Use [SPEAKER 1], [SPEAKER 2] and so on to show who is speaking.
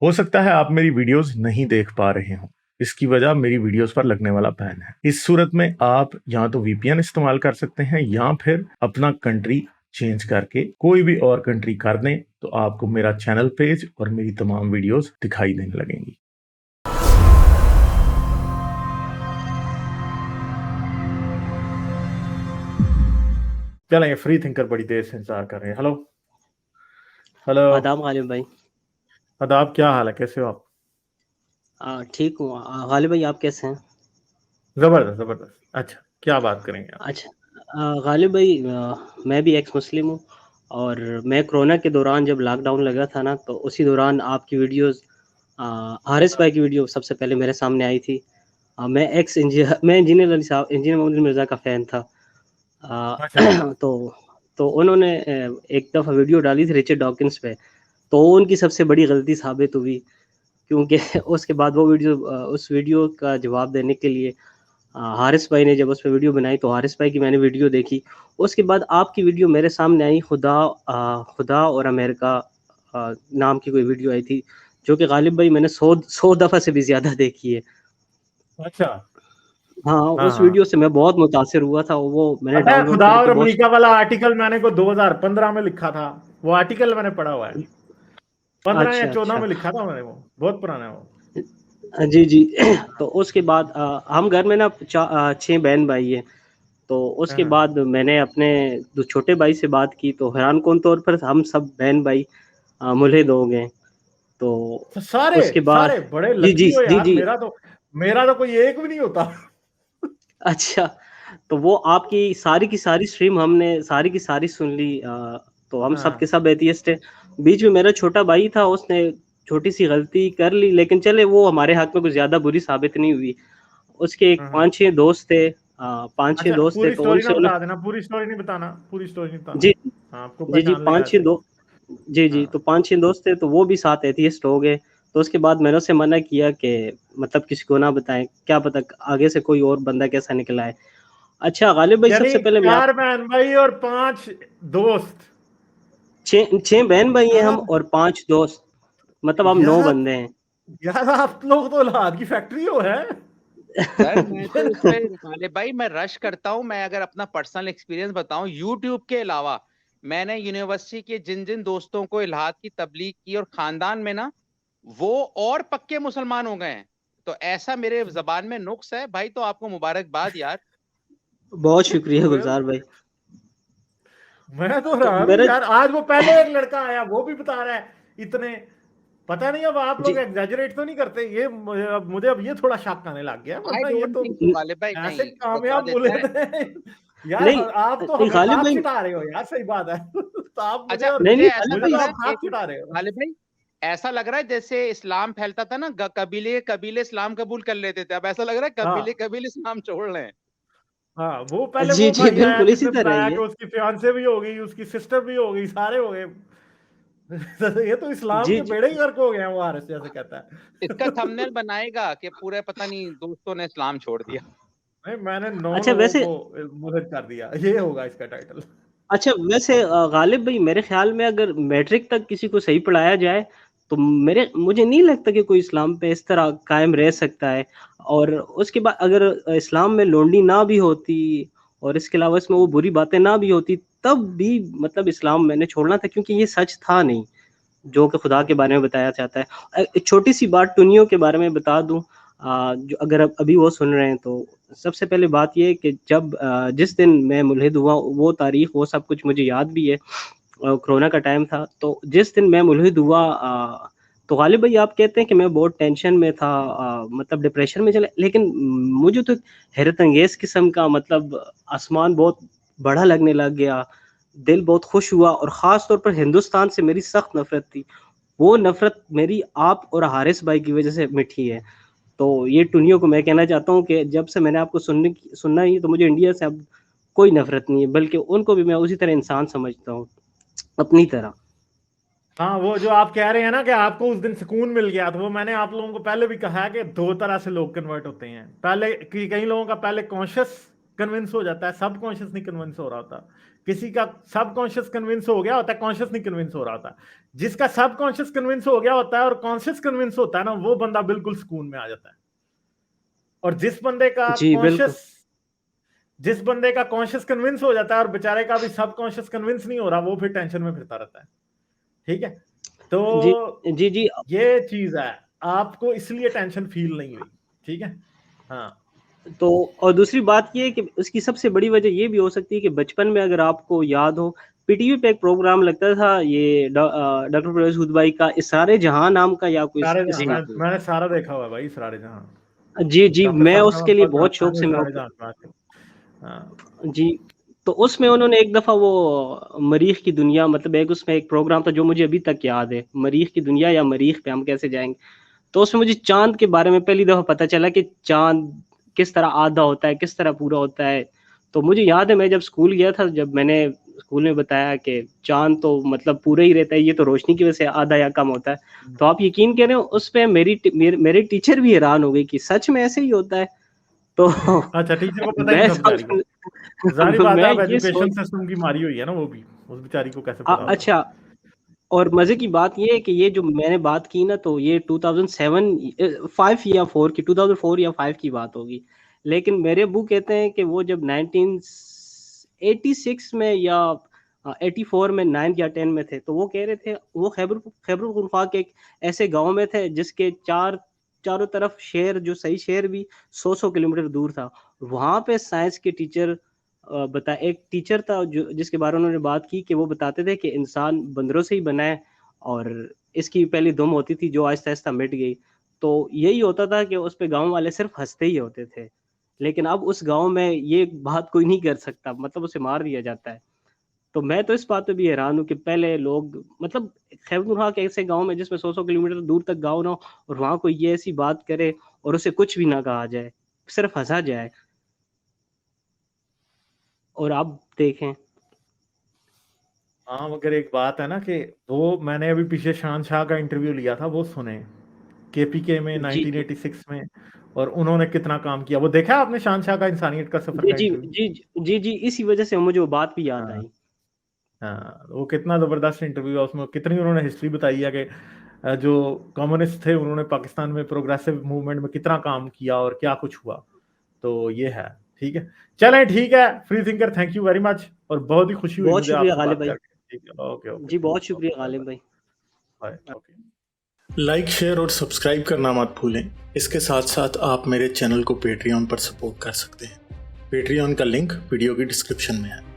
[SPEAKER 1] हो सकता है आप मेरी वीडियोस नहीं देख पा रहे हो। इसकी वजह मेरी वीडियोस पर लगने वाला बैन है। इस सूरत में आप या तो वीपीएन इस्तेमाल कर सकते हैं या फिर अपना कंट्री चेंज करके कोई भी और कंट्री कर दें, तो आपको मेरा चैनल पेज और मेरी तमाम वीडियोस दिखाई देने लगेंगी। चलें, फ्री थिंकर बड़ी देर से इंतजार कर रहे हैं। हेलो हेलो
[SPEAKER 2] आदाब गालिब भाई।
[SPEAKER 1] आदाब, क्या हाल है, कैसे हो आप?
[SPEAKER 2] ठीक हूँ। गालिब भाई आप कैसे हैं?
[SPEAKER 1] जबरदस्त जबरदस्त। अच्छा, क्या बात करेंगे आप?
[SPEAKER 2] अच्छा। गालिब भाई, मैं भी एक्स मुस्लिम हूँ और मैं कोरोना के दौरान जब लॉकडाउन लगा था ना, तो उसी दौरान आपकी वीडियोस, हारिस भाई की वीडियो सबसे पहले मेरे सामने आई थी। मैं इंजीनियर अली साहब, इंजीनियर मोहम्मद मिर्ज़ा का फ़ैन था। अ,
[SPEAKER 1] अच्छा
[SPEAKER 2] तो उन्होंने एक दफ़ा वीडियो डाली थी रिचर्ड डॉकिंस पे, तो वो उनकी सबसे बड़ी गलती साबित हुई, क्योंकि उसके बाद उस वीडियो का जवाब देने के लिए हारिस भाई ने जब उस पे वीडियो बनाई, तो हारिस भाई की मैंने वीडियो देखी। उसके बाद आपकी वीडियो मेरे सामने आई, खुदा और अमेरिका नाम की कोई वीडियो आई थी, जो कि गालिब भाई मैंने 100 दफ़ा से भी ज़्यादा देखी है।
[SPEAKER 1] अच्छा।
[SPEAKER 2] हाँ,
[SPEAKER 1] हाँ
[SPEAKER 2] उस
[SPEAKER 1] हाँ।
[SPEAKER 2] वीडियो से मैं बहुत मुतासिर हुआ था, वो मैंने
[SPEAKER 1] पता है,
[SPEAKER 2] डाउनलोड
[SPEAKER 1] खुदा और
[SPEAKER 2] करके वॉच।
[SPEAKER 1] अमेरिका वाला आर्टिकल मैंने को 2015 में लिखा था। वो आर्टिकल मैंने पढ़ा हुआ है। 15 या
[SPEAKER 2] अच्छा,
[SPEAKER 1] 14
[SPEAKER 2] अच्छा।
[SPEAKER 1] में लिखा था मैंने, वो बहुत पुराना है वो।
[SPEAKER 2] जी, जी। तो उसके बाद हम घर में ना 6 बहन-भाई हैं। तो उसके
[SPEAKER 1] हाँ।
[SPEAKER 2] बाद मैंने अपने जो छोटे भाई से बात की, तो हैरानकुन तौर पर हम सब बहन-भाई मुल्हिद हो गए। तो
[SPEAKER 1] तो सारे
[SPEAKER 2] उसके बाद
[SPEAKER 1] सारे बड़े
[SPEAKER 2] जी,
[SPEAKER 1] लकी
[SPEAKER 2] जी,
[SPEAKER 1] हो
[SPEAKER 2] जी,
[SPEAKER 1] यार।
[SPEAKER 2] जी।
[SPEAKER 1] मेरा तो कोई एक भी नहीं होता।
[SPEAKER 2] अच्छा, तो वो आपकी सारी की सारी स्ट्रीम हमने सारी की सारी सुन ली। तो हम सब के
[SPEAKER 1] हाँ।
[SPEAKER 2] सब एथियस्ट हैं। बीच में मेरा छोटा भाई था, उसने छोटी-सी गलती कर ली, लेकिन चले वो हमारे हक में कुछ ज़्यादा बुरी साबित नहीं हुई। उसके एक
[SPEAKER 1] हाँ हाँ।
[SPEAKER 2] 5-6 दोस्त थे, 5-6
[SPEAKER 1] अच्छा,
[SPEAKER 2] दोस्त थे,
[SPEAKER 1] पूरी
[SPEAKER 2] तो
[SPEAKER 1] स्टोरी ना
[SPEAKER 2] उनसे उन्हें
[SPEAKER 1] बता देना, पूरी स्टोरी नहीं बताना, पूरी स्टोरी नहीं बताना।
[SPEAKER 2] जी,
[SPEAKER 1] हाँ, आपको
[SPEAKER 2] जी, जी,
[SPEAKER 1] पहचान लेगा
[SPEAKER 2] 5-6
[SPEAKER 1] ऐसे।
[SPEAKER 2] दो जी, जी, तो
[SPEAKER 1] हाँ।
[SPEAKER 2] 5-6 दोस्त थे, तो वो भी साथ एथियस्ट हो गए। तो उसके बाद मैंने उससे मना किया कि मतलब किसी को ना बताएँ, क्या पता आगे से कोई और बंदा कैसा निकला है। अच्छा गालिब भाई,
[SPEAKER 1] यानी
[SPEAKER 2] सबसे पहले मैं
[SPEAKER 1] 4
[SPEAKER 2] आप
[SPEAKER 1] बहन भाई और 5 दोस्त।
[SPEAKER 2] 6 बहन-भाई हैं
[SPEAKER 1] यार
[SPEAKER 2] हम
[SPEAKER 1] आप
[SPEAKER 2] और 5 दोस्त, मतलब हम 9
[SPEAKER 1] यार
[SPEAKER 2] बंदे हैं।
[SPEAKER 1] यार आप लोग तो औलाद की फैक्ट्री हो है।
[SPEAKER 3] सर मैं
[SPEAKER 1] ये
[SPEAKER 3] तो इस
[SPEAKER 1] ना।
[SPEAKER 3] पे गालिब भाई मैं रश करता हूँ। मैं अगर अपना पर्सनल एक्सपीरियंस बताऊं, यूट्यूब के अलावा मैंने यूनिवर्सिटी के जिन जिन दोस्तों को इल्हाद की तबलीग की और खानदान में ना वो और पक्के मुसलमान हो गए हैं। तो ऐसा मेरे जबान में नुक्स है भाई, तो आपको मुबारकबाद यार।
[SPEAKER 2] बहुत शुक्रिया
[SPEAKER 1] वेल,
[SPEAKER 2] गुलज़ार भाई।
[SPEAKER 1] मैं तो
[SPEAKER 2] तो
[SPEAKER 1] हैरान हूँ
[SPEAKER 2] मेरा
[SPEAKER 1] यार। आज वो पहले एक लड़का आया, वो भी बता रहा है इतने। पता नहीं अब आप लोग
[SPEAKER 2] जी,
[SPEAKER 1] एग्जैजरेट तो नहीं करते? मुझे अब ये थोड़ा शक आने लग गया,
[SPEAKER 3] आई
[SPEAKER 1] वरना ये
[SPEAKER 3] डोंट
[SPEAKER 1] तो
[SPEAKER 3] थिंक सो
[SPEAKER 2] न
[SPEAKER 3] गालिब भाई,
[SPEAKER 1] ऐसे
[SPEAKER 3] नहीं बता
[SPEAKER 1] कामयाब
[SPEAKER 3] देते
[SPEAKER 1] बोले
[SPEAKER 3] हैं।
[SPEAKER 1] थे। यार
[SPEAKER 2] नहीं,
[SPEAKER 1] आप तो
[SPEAKER 2] नहीं
[SPEAKER 1] हमें
[SPEAKER 2] गालिब
[SPEAKER 1] खाक
[SPEAKER 2] भाई,
[SPEAKER 1] छिटा रहे हो यार, सही बात है। तो आप मुझे,
[SPEAKER 3] अच्छा,
[SPEAKER 1] और
[SPEAKER 2] नहीं,
[SPEAKER 3] मुझे
[SPEAKER 2] नहीं
[SPEAKER 3] ऐसा
[SPEAKER 2] गालिब
[SPEAKER 1] मुझे
[SPEAKER 3] लग
[SPEAKER 1] तो
[SPEAKER 2] भाई,
[SPEAKER 3] रहा
[SPEAKER 1] आप
[SPEAKER 3] है
[SPEAKER 1] खाक
[SPEAKER 3] एक
[SPEAKER 1] छिटा रहे हो।
[SPEAKER 3] गालिब भाई, ऐसा लग रहा है जैसे इस्लाम फैलता था ना, कबीले कबीले इस्लाम कबूल कर लेते थे, अब ऐसा लग रहा है कबीले
[SPEAKER 1] हाँ
[SPEAKER 3] कबीले इस्लाम छोड़ रहे हैं।
[SPEAKER 1] हाँ, वो पहले
[SPEAKER 2] जी,
[SPEAKER 1] वो
[SPEAKER 2] जी,
[SPEAKER 1] भाई आया
[SPEAKER 2] बिल्कुल इसी
[SPEAKER 1] जिसने
[SPEAKER 2] तरह
[SPEAKER 1] बताया
[SPEAKER 2] ही
[SPEAKER 1] कि
[SPEAKER 2] है।
[SPEAKER 1] उसकी फियांसे भी हो गई, उसकी सिस्टर भी हो गई, सारे हो गए। ये तो इस्लाम
[SPEAKER 2] जी,
[SPEAKER 1] के
[SPEAKER 2] जी।
[SPEAKER 1] बेड़े ही गर्क हो गए हैं, वो आरएस जैसे कहता
[SPEAKER 3] इसका
[SPEAKER 1] है।
[SPEAKER 3] थंबनेल बनाएगा कि पूरे पता नहीं दोस्तों ने इस्लाम छोड़ दिया।
[SPEAKER 1] नहीं, मैंने 9
[SPEAKER 2] अच्छा
[SPEAKER 1] लोगों
[SPEAKER 2] वैसे
[SPEAKER 1] को मुहर कर दिया, ये होगा इसका टाइटल।
[SPEAKER 2] गालिब भाई, मेरे ख़्याल में अगर मैट्रिक तक किसी को सही पढ़ाया जाए, तो मुझे नहीं लगता कि कोई इस्लाम पे इस तरह कायम रह सकता है। और उसके बाद अगर इस्लाम में लोंडी ना भी होती और इसके अलावा इसमें वो बुरी बातें ना भी होती, तब भी मतलब इस्लाम मैंने छोड़ना था, क्योंकि ये सच था नहीं, जो कि खुदा के बारे में बताया जाता है। एक छोटी-सी बात टुन्नियों के बारे में बता दूँ, जो अगर अभी वो सुन रहे हैं, तो सबसे पहले बात ये है कि जिस दिन मैं मुल्हिद हुआ, वो तारीख़, वो सब कुछ मुझे याद भी है। कोरोना का टाइम था, तो जिस दिन मैं मुल्हिद हुआ, तो गालिब भाई आप कहते हैं कि मैं बहुत टेंशन में था, मतलब डिप्रेशन में चला, लेकिन मुझे तो हैरत अंगेज़ किस्म का मतलब आसमान बहुत बड़ा लगने लग गया, दिल बहुत खुश हुआ, और ख़ास तौर पर हिंदुस्तान से मेरी सख्त नफ़रत थी। वो नफ़रत मेरी आप और हारिस भाई की वज़ह से मिटी है। तो ये टुन्नियों को मैं कहना चाहता हूँ कि जब से मैंने आपको सुनना ही, तो मुझे इंडिया से अब कोई नफ़रत नहीं है, बल्कि उनको भी मैं उसी तरह इंसान समझता हूँ, अपनी तरह।
[SPEAKER 1] हाँ, वो जो आप कह रहे हैं ना कि आपको उस दिन सुकून मिल गया, तो वो मैंने आप लोगों को पहले भी कहा है कि 2 तरह से लोग कन्वर्ट होते हैं। पहले कई लोगों का पहले कॉन्शियस कन्विंस हो जाता है, सब कॉन्शियस नहीं कन्विंस हो रहा होता। किसी का सबकॉन्शियस कन्विंस हो गया होता है, कॉन्शियस नहीं कन्विंस हो रहा होता। जिसका सबकॉन्शियस कन्विंस हो गया होता है और कॉन्शियस कन्विंस होता है ना, वो बंदा बिल्कुल सुकून में आ जाता है। और जिस बंदे का कॉन्शियस कन्विंस हो जाता है और बेचारे का भी सबकॉन्शियस कन्विंस नहीं हो रहा, वो फिर टेंशन में फिरता रहता है। ठीक है, तो
[SPEAKER 2] जी
[SPEAKER 1] ये चीज है, आपको इसलिए टेंशन फील नहीं हुई। ठीक है, हाँ।
[SPEAKER 2] तो और दूसरी बात ये है कि उसकी सबसे बड़ी वजह ये भी हो सकती है कि बचपन में अगर आपको याद हो, पीटीवी पे एक प्रोग्राम लगता था, ये डॉक्टर परवेज हुद भाई का इसरारे जहां नाम का, या कोई
[SPEAKER 1] सारे
[SPEAKER 2] किसी
[SPEAKER 1] जहां मैंने सारा देखा हुआ है भाई, इसरारे जहां।
[SPEAKER 2] जी
[SPEAKER 1] डॉक्टर
[SPEAKER 2] मैं
[SPEAKER 1] साहब
[SPEAKER 2] उसके लिए बहुत शौक से
[SPEAKER 1] इसरारे जहां पे आते। हाँ
[SPEAKER 2] जी, तो उसमें उन्होंने एक दफा वो मरीख की दुनिया, मतलब एक उसमें एक प्रोग्राम था जो मुझे अभी तक याद है, मरीख की दुनिया या मरीख पे हम कैसे जाएंगे। तो उसमें मुझे चांद के बारे में पहली दफा पता चला कि चांद किस तरह आधा होता है, किस तरह पूरा होता है। तो मुझे याद है मैं जब स्कूल गया था, जब मैंने स्कूल में बताया कि चांद तो मतलब पूरा ही रहता है, ये तो रोशनी की वजह से आधा या कम होता है। तो आप यकीन करें, उस पे मेरी टीचर भी हैरान हो गई कि सच में ऐसे ही होता है। तो
[SPEAKER 1] अच्छा, टीचर को पता ही
[SPEAKER 2] मैं
[SPEAKER 1] नहीं था बेचारी को। जाहिर बात है,
[SPEAKER 2] मैं
[SPEAKER 1] अब
[SPEAKER 2] ये
[SPEAKER 1] एजुकेशन
[SPEAKER 2] सोच
[SPEAKER 1] सिस्टम की मारी हुई है ना, वो भी उस बेचारी को कैसे पता होगा।
[SPEAKER 2] अच्छा, और मजे की बात ये है कि ये जो मैंने बात की ना, तो ये 5 या 4 की 2004 या 5 की बात होगी। लेकिन मेरे अब्बू कहते हैं कि वो जब 1986 में या 84 में 9 या 10 में थे, तो वो कह रहे थे वो खैबर पख्तूनख्वा के एक ऐसे गांव में थे जिसके चारों तरफ शहर, जो सही शहर भी 100 किलोमीटर दूर था। वहां पे साइंस के टीचर एक टीचर था जो जिसके बारे में उन्होंने बात की कि वो बताते थे कि इंसान बंदरों से ही बना है, और इसकी पहली दुम होती थी जो आहिस्ता आहिस्ता मिट गई। तो यही होता था कि उस पे गांव वाले सिर्फ हंसते ही होते थे। लेकिन अब उस गांव में ये बात कोई नहीं कर सकता, मतलब उसे मार दिया जाता है। तो मैं तो इस बात पे भी हैरान हूँ कि पहले लोग, मतलब खैबर पख्तूनख्वा के ऐसे गांव में जिसमें 100 किलोमीटर दूर तक गांव ना हो, और वहां कोई ये ऐसी बात करे और उसे कुछ भी ना कहा जाए, सिर्फ हंसा जाए। और आप देखें।
[SPEAKER 1] हाँ, मगर एक बात है ना कि वो मैंने अभी पीछे शहंशाह का इंटरव्यू लिया था, वो सुने केपीके में
[SPEAKER 2] जी
[SPEAKER 1] 1986 में, और उन्होंने कितना काम किया। वो देखा आपने शहंशाह का इंसानियत का सफर
[SPEAKER 2] जी
[SPEAKER 1] का
[SPEAKER 2] जी
[SPEAKER 1] इंटरव्यू?
[SPEAKER 2] जी, इसी वजह से मुझे वो बात भी याद
[SPEAKER 1] हाँ
[SPEAKER 2] आई।
[SPEAKER 1] हाँ, वो कितना जबरदस्त इंटरव्यू है, उसमें कितनी उन्होंने हिस्ट्री बताई है कि जो कम्युनिस्ट थे उन्होंने पाकिस्तान में प्रोग्रेसिव मूवमेंट में कितना काम किया और क्या कुछ हुआ। तो ये है। ठीक है, चलें, ठीक है free thinker, thank you very much, और बहुत ही खुशी हुई
[SPEAKER 2] बहुत
[SPEAKER 1] मुझे
[SPEAKER 2] शुक्रिया
[SPEAKER 1] आपसे
[SPEAKER 2] गालिब
[SPEAKER 1] बात
[SPEAKER 2] भाई।
[SPEAKER 1] करके। ठीक है, ओके ओके,
[SPEAKER 2] जी बहुत
[SPEAKER 1] ठीक,
[SPEAKER 2] शुक्रिया
[SPEAKER 1] ओके, बाय
[SPEAKER 2] गालिब भाई।
[SPEAKER 1] Bye, okay. लाइक, शेयर और सब्सक्राइब करना मत भूलें। इसके साथ साथ आप मेरे चैनल को पेट्रियन पर सपोर्ट कर सकते हैं। पेट्रियन का लिंक वीडियो की डिस्क्रिप्शन में है।